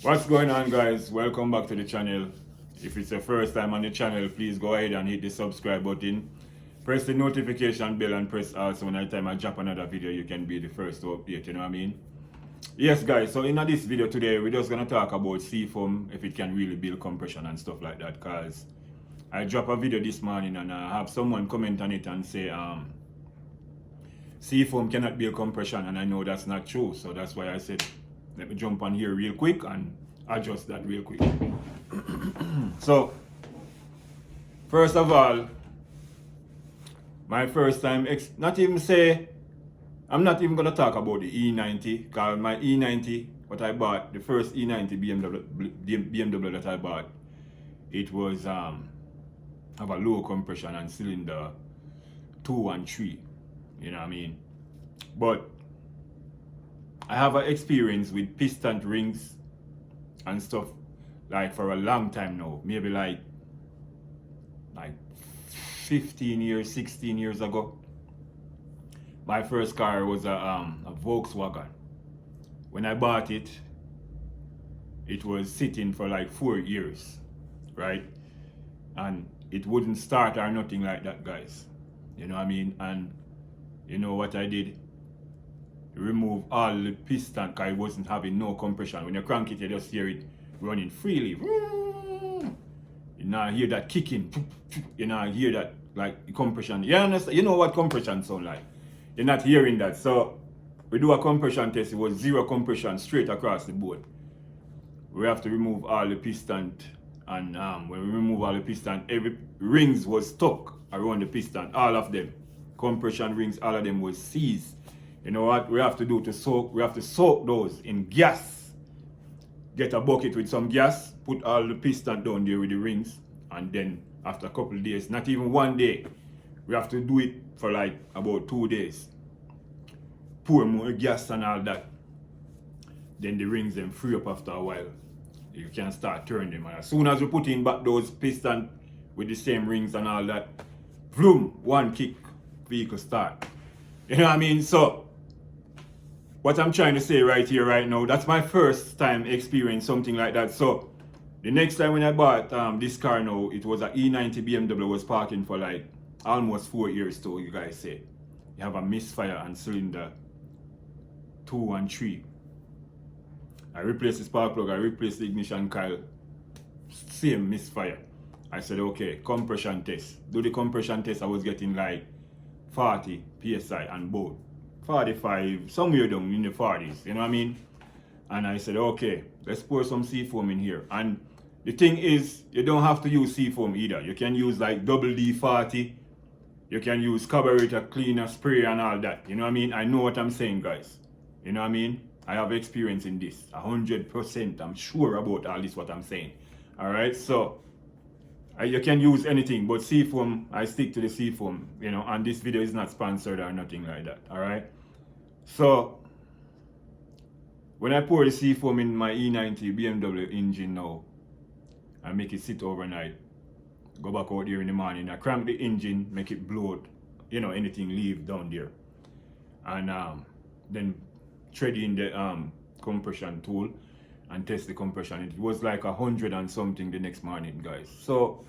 What's going on, guys? Welcome back to the channel. If it's your first time on the channel, please go ahead and hit the subscribe button. Press the notification bell and press also when I drop another video, you can be the first to update, you know what I mean? Yes, guys, so in this video today, we're just going to talk about seafoam, if it can really build compression and stuff like that, because I dropped a video this morning and I have someone comment on it and say, seafoam cannot build compression, and I know that's not true, so that's why I said, let me jump on here real quick and adjust that real quick. So, first of all, my first time, I'm not even going to talk about the E90, because my E90, what I bought, the first E90 BMW that I bought, it was have a low compression and cylinder 2 and 3, you know what I mean? But I have an experience with piston rings and stuff like for a long time now, maybe like 15 years, 16 years ago. My first car was a Volkswagen. When I bought it, it was sitting for like 4 years, right? And it wouldn't start or nothing like that, guys. You know what I mean? And you know what I did? Remove all the piston, because it wasn't having no compression. When you crank it, you just hear it running freely. You now hear that kicking. You now hear that like compression. You understand? You know what compression sound like. You're not hearing that. So we do a compression test. It was 0 compression straight across the board. We have to remove all the piston, and when we remove all the piston, every rings was stuck around the piston. All of them, compression rings, all of them was seized. You know what we have to do to soak? We have to soak those in gas. Get a bucket with some gas, put all the piston down there with the rings, and then after a couple of days, not even 1 day, we have to do it for like about 2 days. Pour more gas and all that. Then the rings them free up after a while. You can start turning them. And as soon as we put in back those piston with the same rings and all that, vroom, one kick, vehicle start. You know what I mean? So what I'm trying to say right here, right now, that's my first time experience something like that. So the next time when I bought this car now, it was an E90 BMW, was parking for like almost 4 years too, you guys say. You have a misfire and cylinder 2 and 3. I replaced the spark plug, I replaced the ignition coil, same misfire. I said, okay, compression test. Do the compression test, I was getting like 40 PSI and both. 45, somewhere down in the 40s, you know what I mean? And I said, okay, let's pour some seafoam in here. And the thing is, you don't have to use seafoam either. You can use like double D40. You can use carburetor cleaner spray and all that. You know what I mean? I know what I'm saying, guys. You know what I mean? I have experience in this. 100%. I'm sure about all this, what I'm saying. All right? So, you can use anything, but seafoam, I stick to the seafoam, you know, and this video is not sponsored or nothing like that, all right? So, when I pour the seafoam in my E90 BMW engine now, I make it sit overnight, go back out there in the morning, I crank the engine, make it blow, you know, anything leave down there. And then thread in the compression tool and test the compression. It was like 100 and something the next morning, guys. So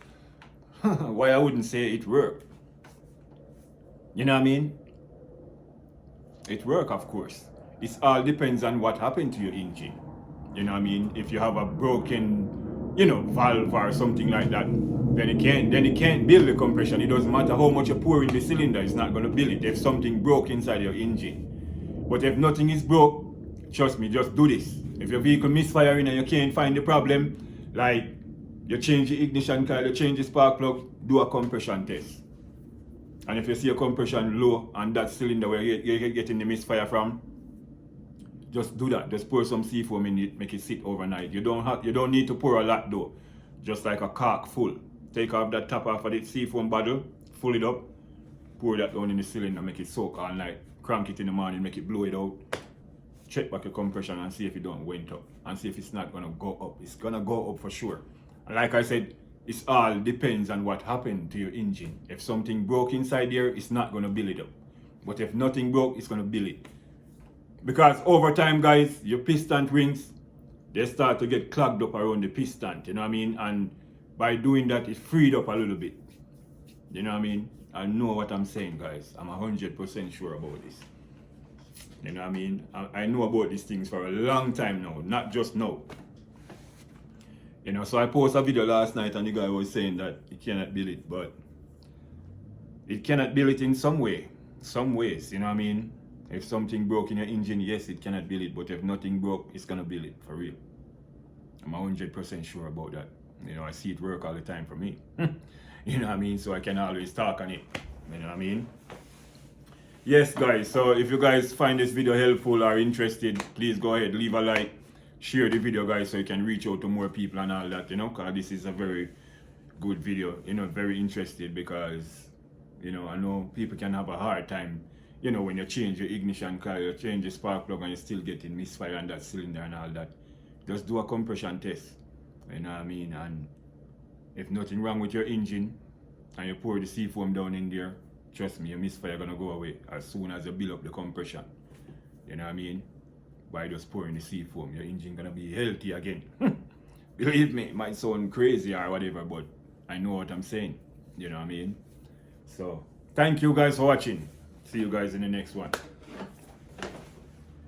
why I wouldn't say it worked? You know what I mean? It worked, of course. It all depends on what happened to your engine. You know what I mean? If you have a broken, you know, valve or something like that, then it can't build the compression. It doesn't matter how much you pour in the cylinder, it's not going to build it if something broke inside your engine. But if nothing is broke, trust me, just do this. If your vehicle misfiring and you can't find the problem, like you change the ignition coil, you change the spark plug, do a compression test. And if you see a compression low on that cylinder where you're getting the misfire from, just do that. Just pour some seafoam in it, make it sit overnight. You don't need to pour a lot though. Just like a cork full. Take off that top off of the seafoam bottle, fill it up, pour that down in the cylinder, make it soak all night. Crank it in the morning, make it blow it out. Check back your compression and see if it don't went up. And see if it's not gonna go up. It's gonna go up for sure. And like I said, it all depends on what happened to your engine. If something broke inside there, it's not gonna build it up. But if nothing broke, it's gonna build it. Because over time, guys, your piston rings they start to get clogged up around the piston, you know what I mean? And by doing that, it freed up a little bit. You know what I mean? I know what I'm saying, guys. I'm 100% sure about this. You know what I mean? I know about these things for a long time now, not just now. You know, so I posted a video last night and the guy was saying that it cannot build it, but it cannot build it in some ways, you know what I mean? If something broke in your engine, yes, it cannot build it, but if nothing broke, it's gonna build it, for real. I'm 100% sure about that. You know, I see it work all the time for me. You know what I mean? So I can always talk on it, you know what I mean? Yes, guys, so if you guys find this video helpful or interested, please go ahead, leave a like, share the video, guys, so you can reach out to more people and all that, you know, because this is a very good video, you know, very interested, because, you know, I know people can have a hard time, you know, when you change your ignition coil, you change the spark plug and you're still getting misfire on that cylinder and all that. Just do a compression test, you know what I mean? And if nothing wrong with your engine and you pour the seafoam down in there, trust me, your misfire gonna go away as soon as you build up the compression. You know what I mean? By just pouring the seafoam, your engine gonna be healthy again. Believe me, it might sound crazy or whatever, but I know what I'm saying. You know what I mean? So, thank you guys for watching. See you guys in the next one.